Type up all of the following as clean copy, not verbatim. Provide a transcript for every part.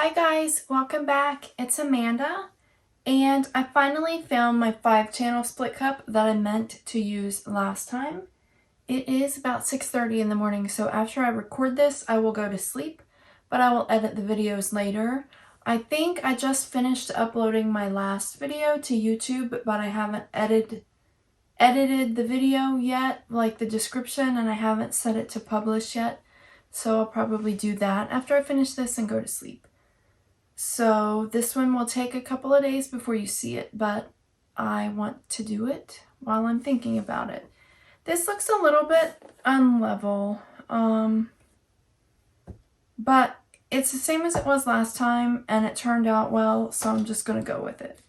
Hi guys, welcome back. It's Amanda, and I finally found my 5-channel split cup that I meant to use last time. It is about 6:30 in the morning, so after I record this, I will go to sleep, but I will edit the videos later. I think I just finished uploading my last video to YouTube, but I haven't edited the video yet, like the description, and I haven't set it to publish yet, so I'll probably do that after I finish this and go to sleep. So this one will take a couple of days before you see it, but I want to do it while I'm thinking about it. This looks a little bit unlevel, but it's the same as it was last time, and it turned out well, so I'm just going to go with it.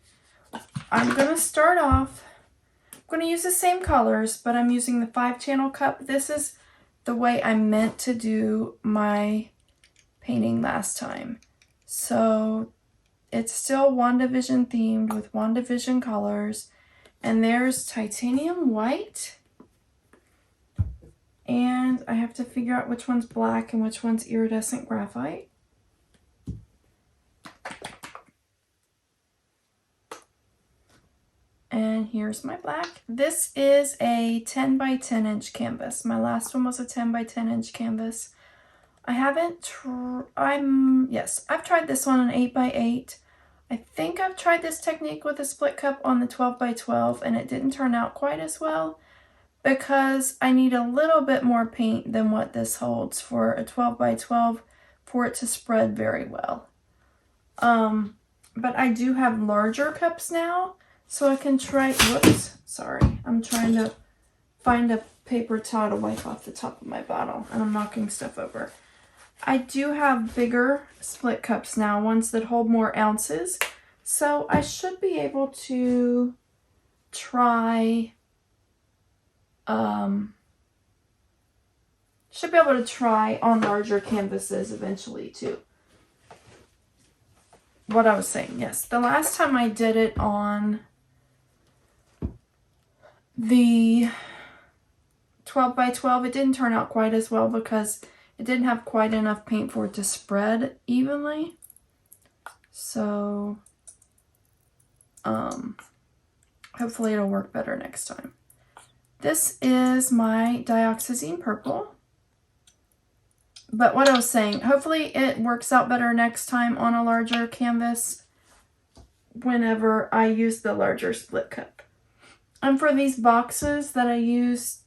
I'm going to start off, I'm going to use the same colors, but I'm using the 5-channel cup. This is the way I meant to do my painting last time. So it's still WandaVision themed with WandaVision colors, and there's titanium white, and I have to figure out which one's black and which one's iridescent graphite. And here's my black. This is a 10 by 10 inch canvas. My last one was a 10 by 10 inch canvas. I haven't I've tried this one on 8 by 8. I think I've tried this technique with a split cup on the 12 by 12, and it didn't turn out quite as well because I need a little bit more paint than what this holds for a 12 by 12 for it to spread very well. But I do have larger cups now, so I can try, whoops, sorry. I'm trying to find a paper towel to wipe off the top of my bottle, and I'm knocking stuff over. I do have bigger split cups now, ones that hold more ounces, so I should be able to try, on larger canvases eventually too. What I was saying, yes, the last time I did it on the 12 by 12, it didn't turn out quite as well because it didn't have quite enough paint for it to spread evenly. So, hopefully it'll work better next time. This is my Dioxazine purple. But what I was saying, hopefully it works out better next time on a larger canvas whenever I use the larger split cup. And for these boxes that I use,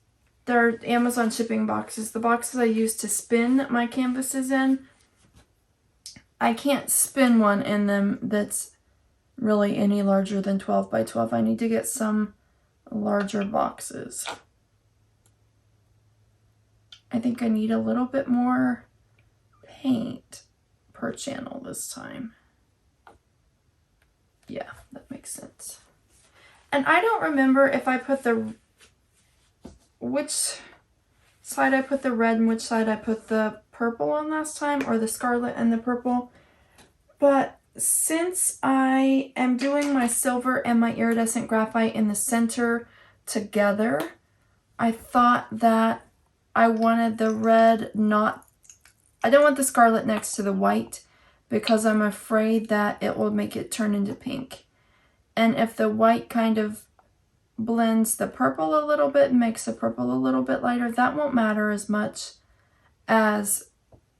they're Amazon shipping boxes. The boxes I use to spin my canvases in, I can't spin one in them that's really any larger than 12 by 12. I need to get some larger boxes. I think I need a little bit more paint per channel this time. Yeah, that makes sense. And I don't remember if I put which side I put the red and which side I put the purple on last time, or the scarlet and the purple. But since I am doing my silver and my iridescent graphite in the center together, I thought that I wanted the red I don't want the scarlet next to the white because I'm afraid that it will make it turn into pink. And if the white kind of blends the purple a little bit and makes the purple a little bit lighter, that won't matter as much as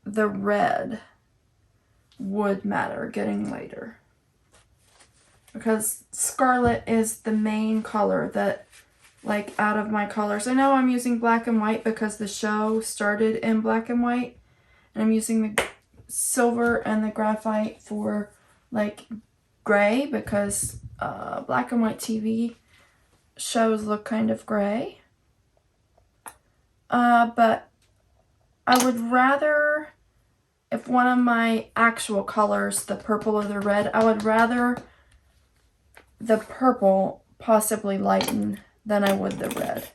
the red would matter getting lighter. Because scarlet is the main color that, like, out of my colors. I know I'm using black and white because the show started in black and white, and I'm using the silver and the graphite for, like, gray because black and white TV shows look kind of gray. But I would rather, if one of my actual colors, the purple or the red, I would rather the purple possibly lighten than I would the red.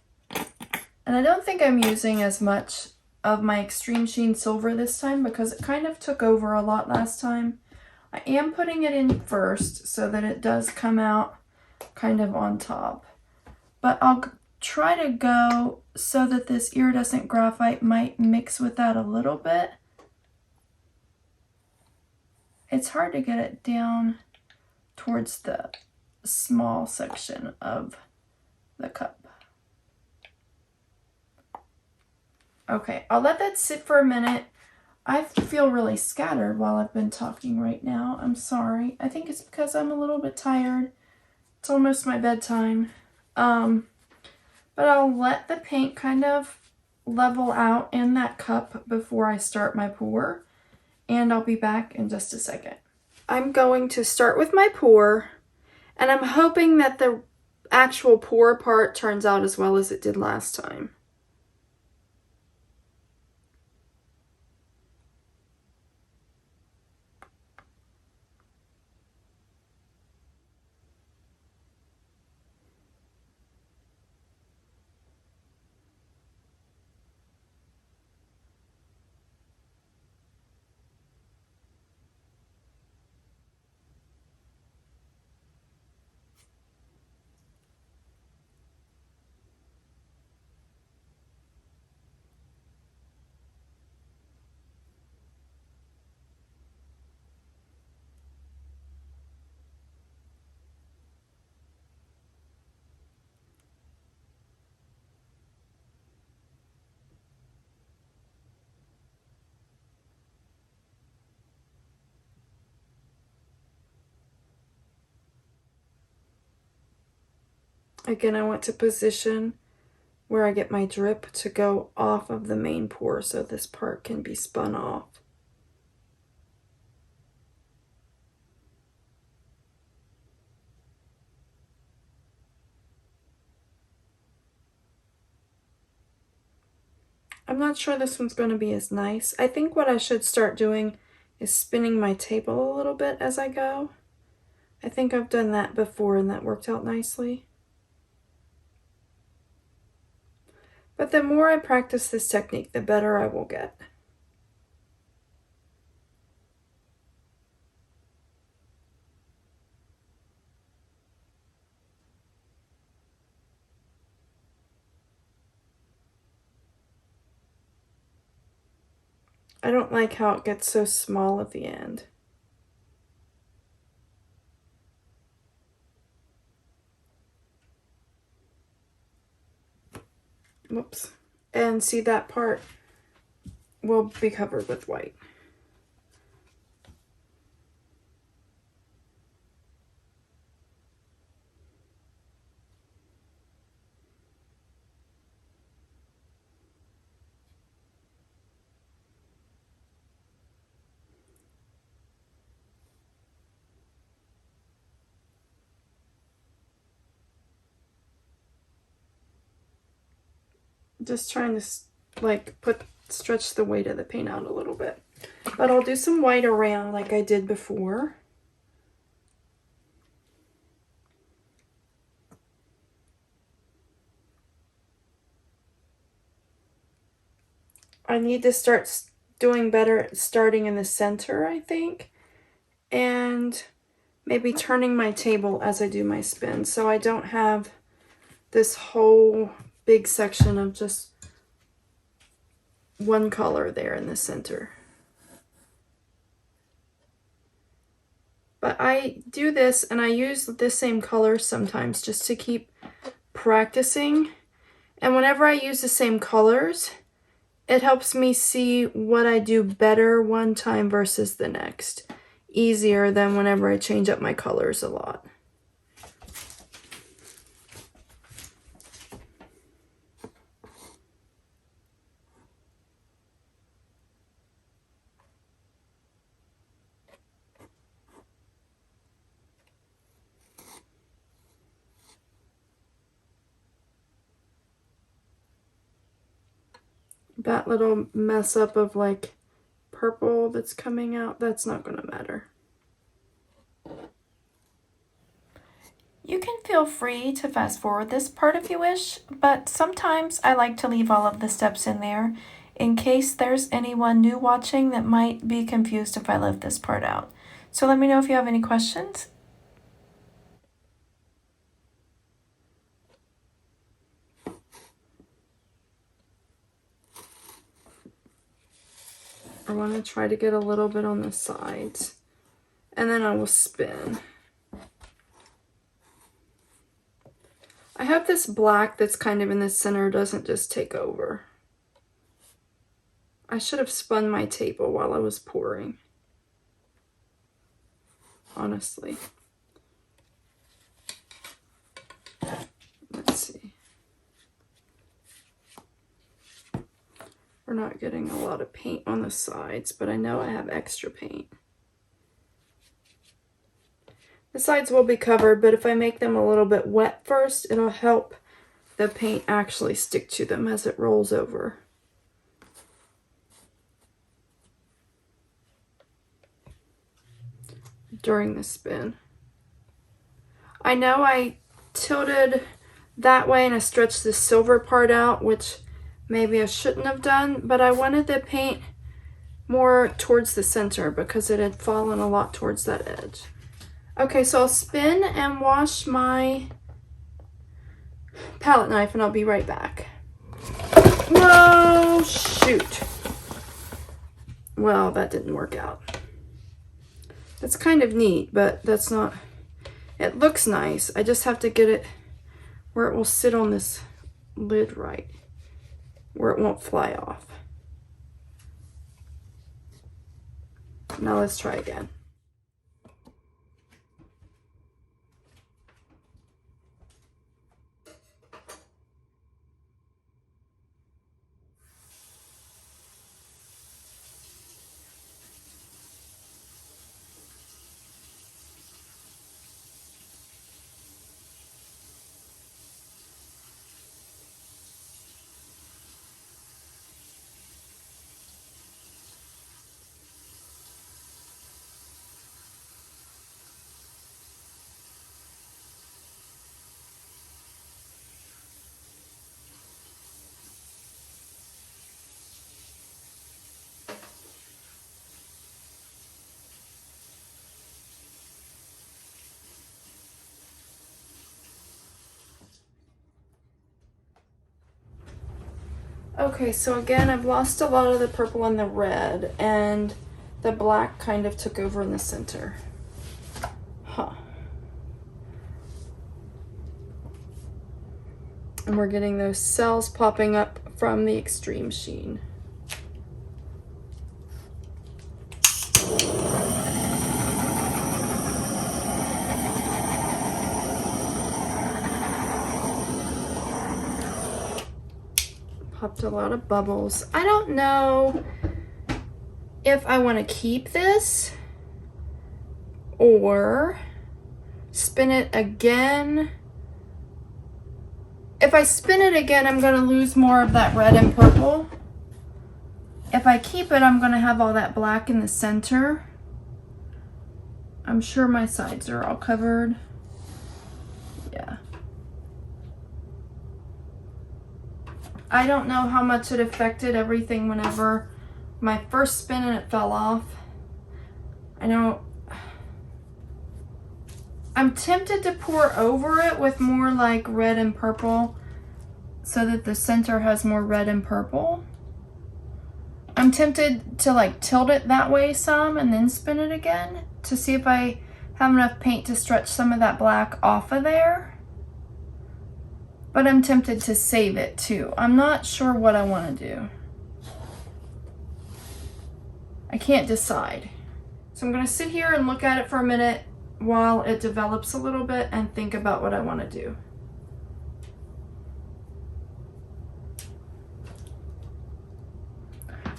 And I don't think I'm using as much of my Extreme Sheen silver this time because it kind of took over a lot last time. I am putting it in first so that it does come out kind of on top. But I'll try to go so that this iridescent graphite might mix with that a little bit. it's hard to get it down towards the small section of the cup. Okay, I'll let that sit for a minute. I feel really scattered while I've been talking right now. I'm sorry. I think it's because I'm a little bit tired. It's almost my bedtime. But I'll let the paint kind of level out in that cup before I start my pour. And I'll be back in just a second. I'm going to start with my pour. And I'm hoping that the actual pour part turns out as well as it did last time. Again, I want to position where I get my drip to go off of the main pour so this part can be spun off. I'm not sure this one's going to be as nice. I think what I should start doing is spinning my table a little bit as I go. I think I've done that before and that worked out nicely. But the more I practice this technique, the better I will get. I don't like how it gets so small at the end. Whoops. And see, that part will be covered with white. Just trying to like stretch the weight of the paint out a little bit. But I'll do some white around like I did before. I need to start doing better starting in the center, I think. And maybe turning my table as I do my spin so I don't have this whole big section of just one color there in the center. But I do this and I use the same color sometimes just to keep practicing. And whenever I use the same colors, it helps me see what I do better one time versus the next. Easier than whenever I change up my colors a lot. That little mess up of like purple that's coming out, that's not going to matter. You can feel free to fast forward this part if you wish, but sometimes I like to leave all of the steps in there in case there's anyone new watching that might be confused if I left this part out. So let me know if you have any questions. I want to try to get a little bit on the sides And then I will spin. I hope this black that's kind of in the center doesn't just take over. I should have spun my table while I was pouring. Honestly. Let's see. We're not getting a lot of paint on the sides, but I know I have extra paint. The sides will be covered, but if I make them a little bit wet first, it'll help the paint actually stick to them as it rolls over. During the spin. I know I tilted that way and I stretched the silver part out, which maybe I shouldn't have done, but I wanted the paint more towards the center because it had fallen a lot towards that edge. Okay, so I'll spin and wash my palette knife and I'll be right back. Whoa, shoot. Well, that didn't work out. That's kind of neat, but that's not, it looks nice. I just have to get it where it will sit on this lid right, where it won't fly off. Now let's try again. Okay, so again, I've lost a lot of the purple and the red, and the black kind of took over in the center. Huh. And we're getting those cells popping up from the extreme sheen. Popped a lot of bubbles. I don't know if I want to keep this or spin it again. If I spin it again, I'm going to lose more of that red and purple. If I keep it, I'm going to have all that black in the center. I'm sure my sides are all covered. Yeah. I don't know how much it affected everything whenever my first spin and it fell off. I know I'm tempted to pour over it with more like red and purple so that the center has more red and purple. I'm tempted to like tilt it that way some and then spin it again to see if I have enough paint to stretch some of that black off of there. But I'm tempted to save it too. I'm not sure what I want to do. I can't decide. So I'm going to sit here and look at it for a minute while it develops a little bit and think about what I want to do.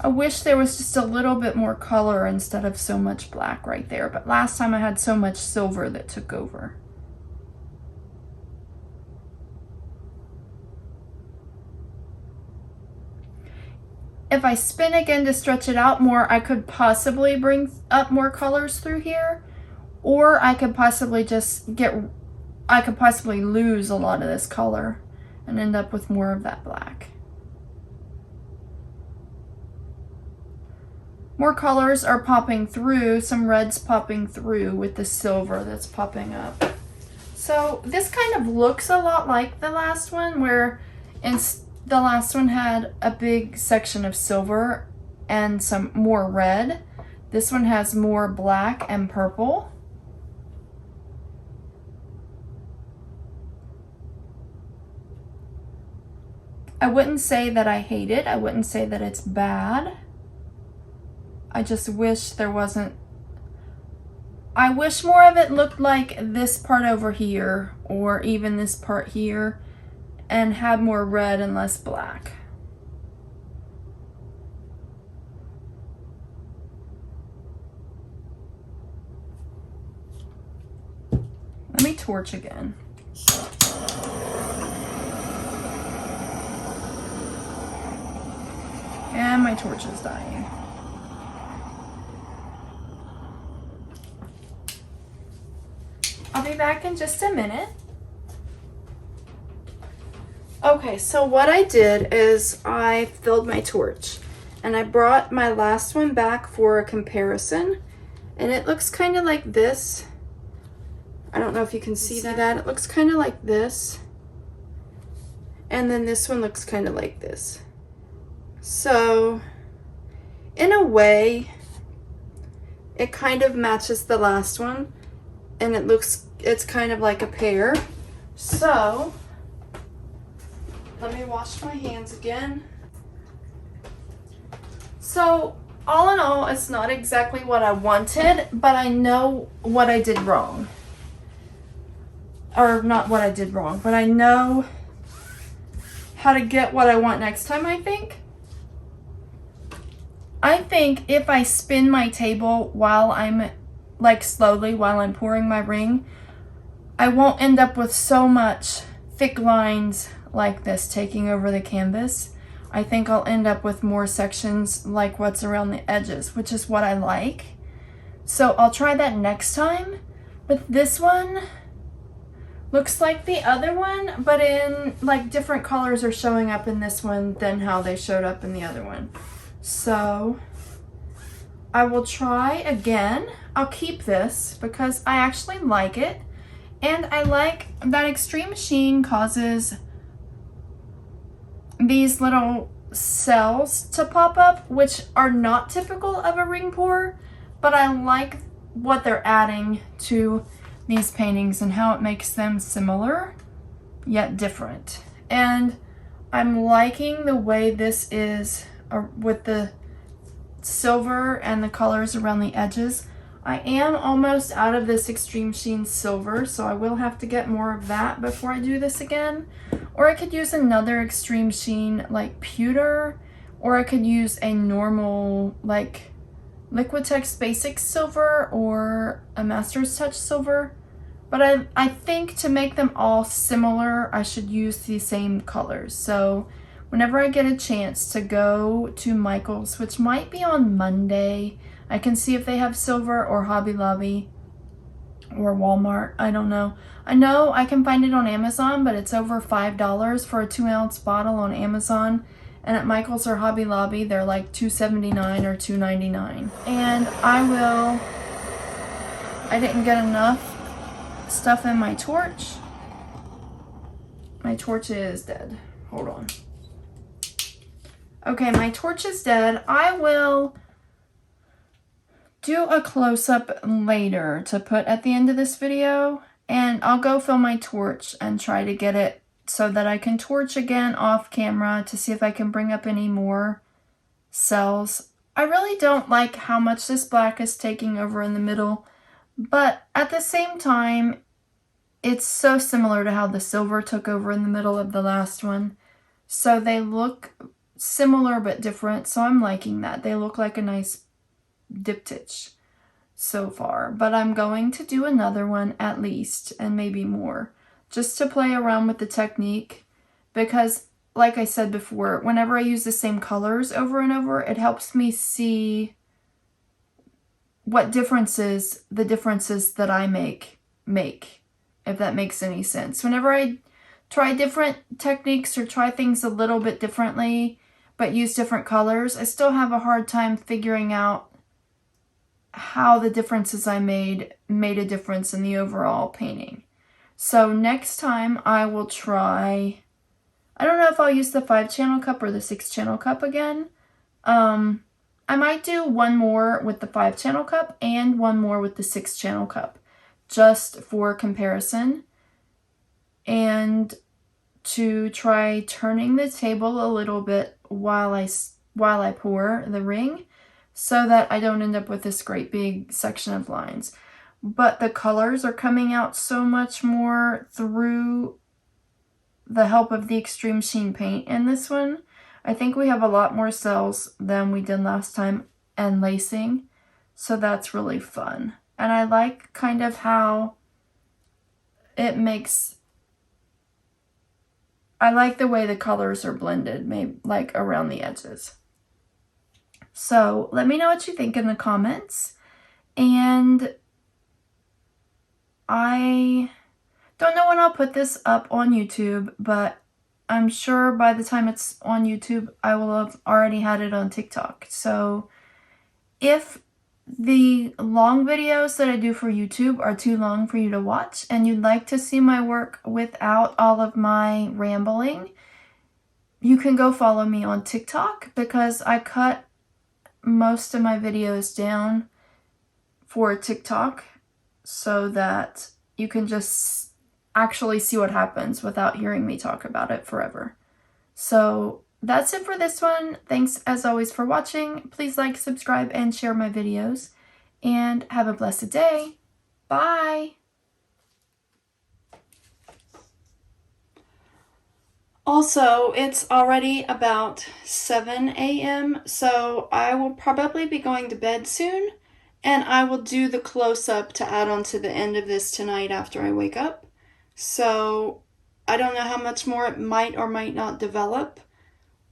I wish there was just a little bit more color instead of so much black right there. But last time I had so much silver that took over. If I spin again to stretch it out more, I could possibly bring up more colors through here, or I could possibly lose a lot of this color and end up with more of that black. More colors are popping through, some reds popping through with the silver that's popping up. So this kind of looks a lot like the last one, where the last one had a big section of silver and some more red. This one has more black and purple. I wouldn't say that I hate it. I wouldn't say that it's bad. I just wish there wasn't... I wish more of it looked like this part over here, or even this part here, and had more red and less black. Let me torch again. And my torch is dying. I'll be back in just a minute. Okay, so what I did is I filled my torch and I brought my last one back for a comparison, and it looks kind of like this. I don't know if you can see that. It looks kind of like this. And then this one looks kind of like this. So, in a way, it kind of matches the last one, and it's kind of like a pair. So, let me wash my hands again. So, all in all, it's not exactly what I wanted, but I know what I did wrong. Or not what I did wrong, but I know how to get what I want next time, I think. I think if I spin my table while I'm, like, slowly while I'm pouring my ring, I won't end up with so much thick lines like this taking over the canvas. I think I'll end up with more sections like what's around the edges, which is what I like. So I'll try that next time. But this one looks like the other one, but in, like, different colors are showing up in this one than how they showed up in the other one. So I will try again. I'll keep this because I actually like it. And I like that extreme sheen causes these little cells to pop up, which are not typical of a ring pour, but I like what they're adding to these paintings and how it makes them similar yet different. And I'm liking the way this is with the silver and the colors around the edges. I am almost out of this extreme sheen silver, so I will have to get more of that before I do this again. Or I could use another extreme sheen like pewter, or I could use a normal like Liquitex basic silver or a Master's Touch silver. But I think to make them all similar, I should use the same colors. So whenever I get a chance to go to Michael's, which might be on Monday, I can see if they have silver, or Hobby Lobby or Walmart. I don't know. I know I can find it on Amazon, but it's over $5 for a 2-ounce bottle on Amazon. And at Michael's or Hobby Lobby, they're like $2.79 or $2.99. And I didn't get enough stuff in my torch. My torch is dead. Hold on. Okay, my torch is dead. I will do a close-up later to put at the end of this video, and I'll go fill my torch and try to get it so that I can torch again off camera to see if I can bring up any more cells. I really don't like how much this black is taking over in the middle, but at the same time, it's so similar to how the silver took over in the middle of the last one. So they look similar but different, so I'm liking that. They look like a nice diptych so far, but I'm going to do another one at least, and maybe more, just to play around with the technique, because like I said before, whenever I use the same colors over and over, it helps me see what differences the differences that I make, if that makes any sense. Whenever I try different techniques or try things a little bit differently, but use different colors, I still have a hard time figuring out how the differences I made a difference in the overall painting. So next time I will try, I don't know if I'll use the 5-channel cup or the 6-channel cup again. I I might do one more with the 5-channel cup and one more with the 6-channel cup, just for comparison, and to try turning the table a little bit while I pour the ring, so that I don't end up with this great big section of lines. But the colors are coming out so much more through the help of the Extreme Sheen paint in this one. I think we have a lot more cells than we did last time and lacing, so that's really fun. And I like kind of how it makes, I like the way the colors are blended, maybe like around the edges. So let me know what you think in the comments. And I don't know when I'll put this up on YouTube, but I'm sure by the time it's on YouTube, I will have already had it on TikTok. So if the long videos that I do for YouTube are too long for you to watch and you'd like to see my work without all of my rambling, you can go follow me on TikTok, because I cut most of my videos down for TikTok so that you can just actually see what happens without hearing me talk about it forever. So that's it for this one. Thanks as always for watching. Please like, subscribe, and share my videos. And have a blessed day. Bye! Also, it's already about 7 a.m., so I will probably be going to bed soon, and I will do the close-up to add on to the end of this tonight after I wake up. So I don't know how much more it might or might not develop.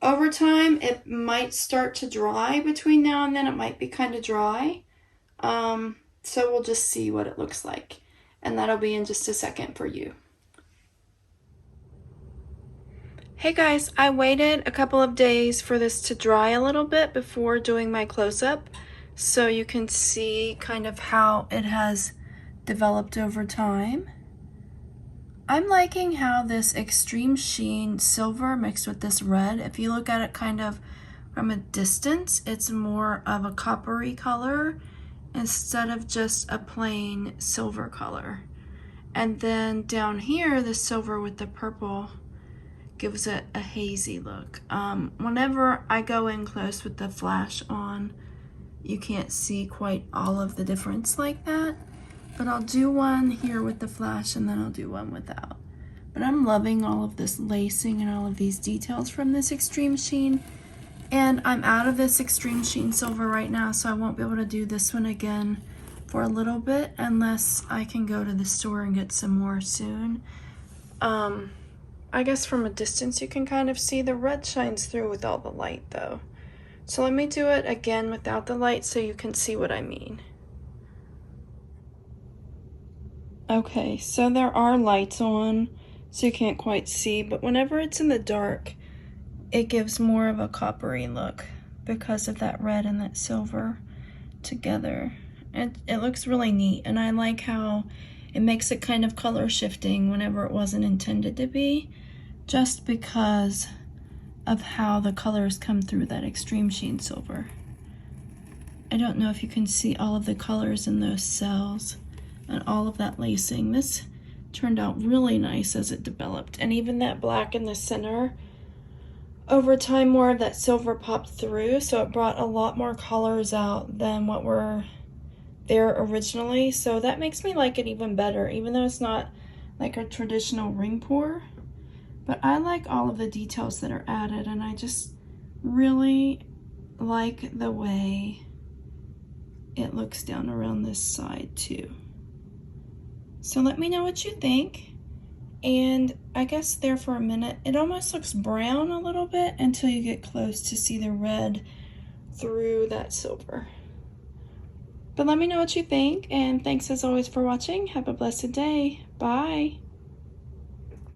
Over time, it might start to dry between now and then. It might be kind of dry. So we'll just see what it looks like. And that'll be in just a second for you. Hey guys, I waited a couple of days for this to dry a little bit before doing my close-up, so you can see kind of how it has developed over time. I'm liking how this Extreme Sheen silver mixed with this red, if you look at it kind of from a distance, it's more of a coppery color instead of just a plain silver color. And then down here, the silver with the purple gives it a hazy look. Whenever I go in close with the flash on, you can't see quite all of the difference like that. But I'll do one here with the flash and then I'll do one without. But I'm loving all of this lacing and all of these details from this Extreme Sheen. And I'm out of this Extreme Sheen silver right now, so I won't be able to do this one again for a little bit unless I can go to the store and get some more soon. I guess from a distance you can kind of see the red shines through with all the light though. So let me do it again without the light so you can see what I mean. Okay, so there are lights on, so you can't quite see, but whenever it's in the dark, it gives more of a coppery look because of that red and that silver together. It looks really neat, and I like how it makes it kind of color shifting whenever it wasn't intended to be, just because of how the colors come through that Extreme Sheen silver. I don't know if you can see all of the colors in those cells and all of that lacing. This turned out really nice as it developed, and even that black in the center, over time more of that silver popped through, so it brought a lot more colors out than what were there originally. So that makes me like it even better, even though it's not like a traditional ring pour. But I like all of the details that are added, and I just really like the way it looks down around this side too. So let me know what you think. And I guess there for a minute, it almost looks brown a little bit until you get close to see the red through that silver. But let me know what you think, and thanks as always for watching. Have a blessed day. Bye.